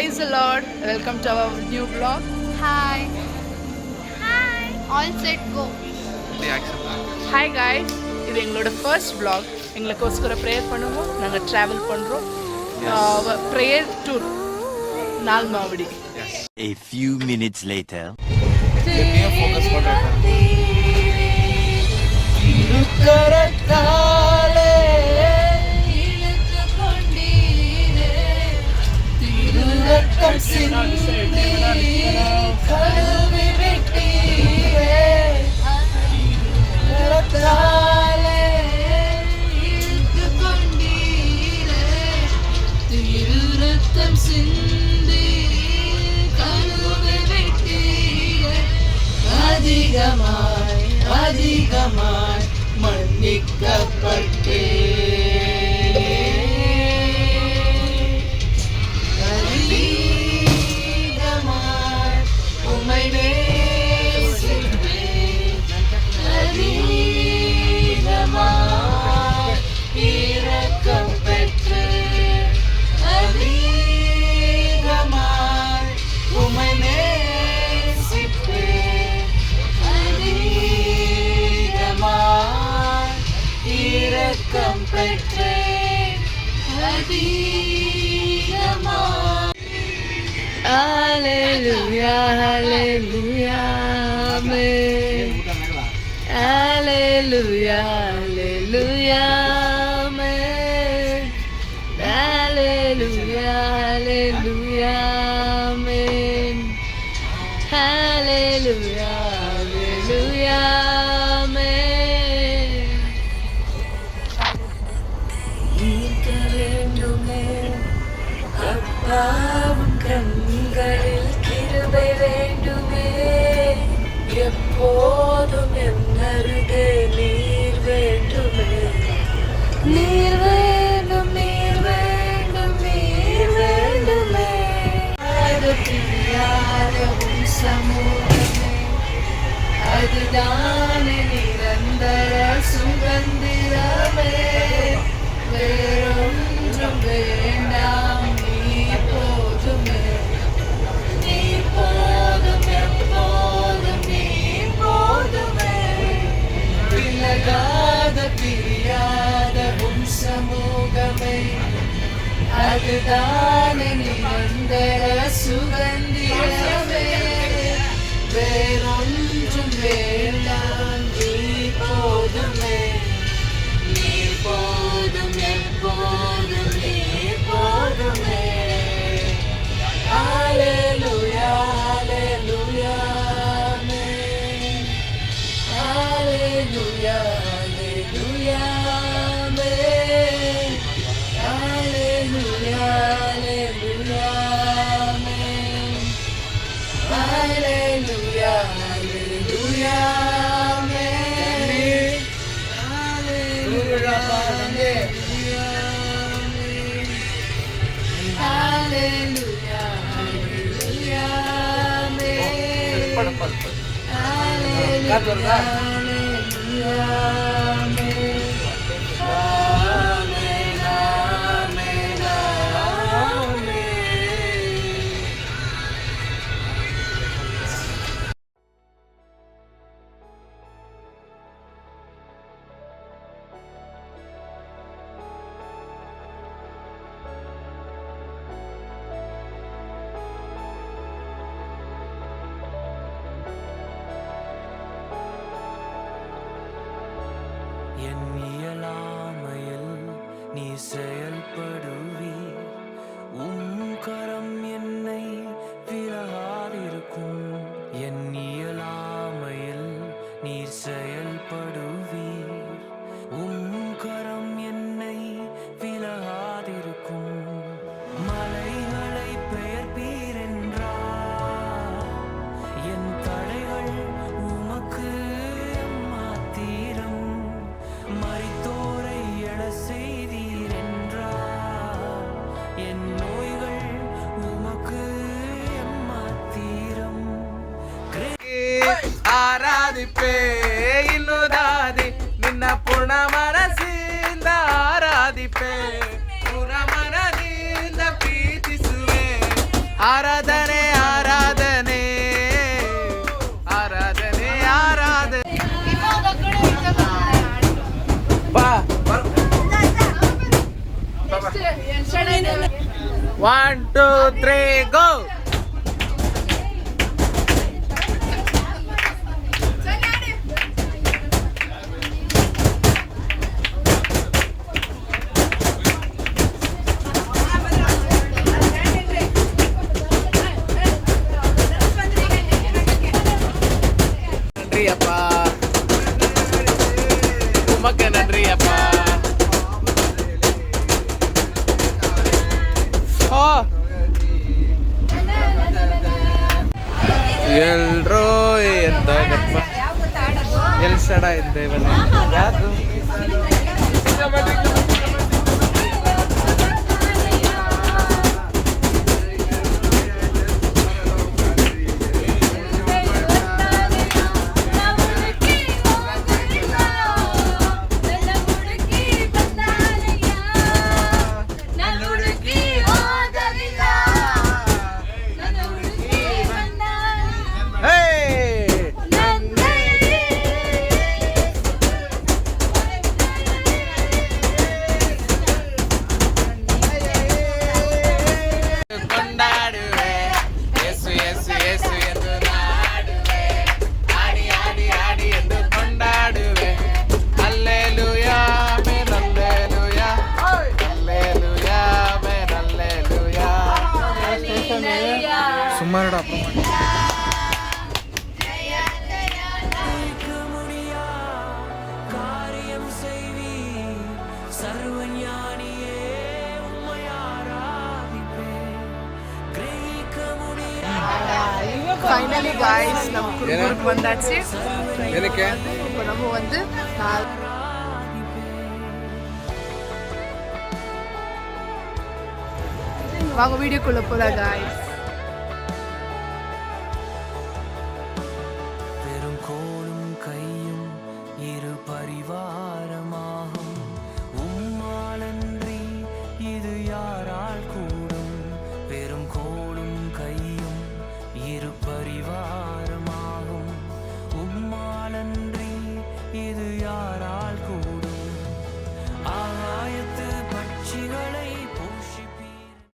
Praise the Lord. Welcome to our new vlog. Hi. Hi. All set, go. Hi guys. இது எங்களோட first vlog. எங்களுக்கோஸ்கர prayer பண்ணுவோம். நாங்கள் travel பண்ணுறோம். Prayer tour Nalumavadi. A few minutes later. அதிகமாய் மன்னிக்கப்பட்டே அதிகமாய் உம்மை நேசிப்பேன் அதிகமாய் இரக்கம் பெற்றேன் அதிகமாய் உம்மை நேசிப்பேன் அதிகமாய் இரக்கம் பெற்றேன் அதிகமாய். Hallelujah, hallelujah, amen. Hallelujah, hallelujah, amen. Hallelujah, hallelujah, amen. Hallelujah, hallelujah, amen. இருக்க வேண்டுமே அப்பாவும் கண்களில் கிருபை வேண்டுமே எப்போதும் என்னருகே நீர் வேண்டுமே நீர் வேண்டும் நீர் வேண்டும் நீர் வேண்டுமே அது பிரியாத உன் சமூகமே அதுதானே நிரந்தர சுகந்திரமே வேறொன்றும் வேண்டாம் நீ போதுமே நீ போதும் எப்போதும் நீ போதுமே விலகாத பிரியாத உன் சமூகமே அதுதானே நிரந்தர சுகந்திரமே வேறொன்றும் வேண்டாம் நீ போதுமே நீ போதும் எப்போதும் நீ போதுமே. Hallelujah, hallelujah, amen. Hallelujah, hallelujah, amen. Hallelujah, hallelujah, amen. Hallelujah, hallelujah, amen. Hallelujah, hallelujah, amen. Hallelujah, hallelujah, amen. Hallelujah, hallelujah, amen. Amen, amen, amen. என் இயலாமையில் நீ செயல்படுவீர் உம் கரம் என்னை விலகாதிருக்கும் என் இயலாமையில் நீ செயல்படுவீர் உம் கரம் என்னை விலகாதிருக்கும் மலைகளை பெயர்ப்பீர் என்றார் என் தடைகள் உமக்கு மாத்திரம் மரித்தோரை எழ செய்தீர் என்றார் என் நோய்கள் உமக்கு ஆராதிப்பே இன்னுதாதி நின்ன 1 2 3 go நன்றி அப்பா உமக்கு நன்றி அப்பா ಎಲ್ರೋ ಎಂದಾಗಪ್ಪ ಎಲ್ ಸಡ ಇದ್ದೇವಲ್ಲ ಯಾಕು சும்மாடா காரியம் செய்வீர் சர்வஞானியே உம்மை ஆராதிப்பேன் கிரகிக்க முடியாது ஃபைனலி காய்ஸ் நம்ம குருகுருக்கு வந்தாச்சு எனக்கு இப்போ நம்ம வந்து வாங்க வீடியோக்குள்ள போலாம் காய்ஸ். பெரும் கோலும் கையும் இரு பரிவார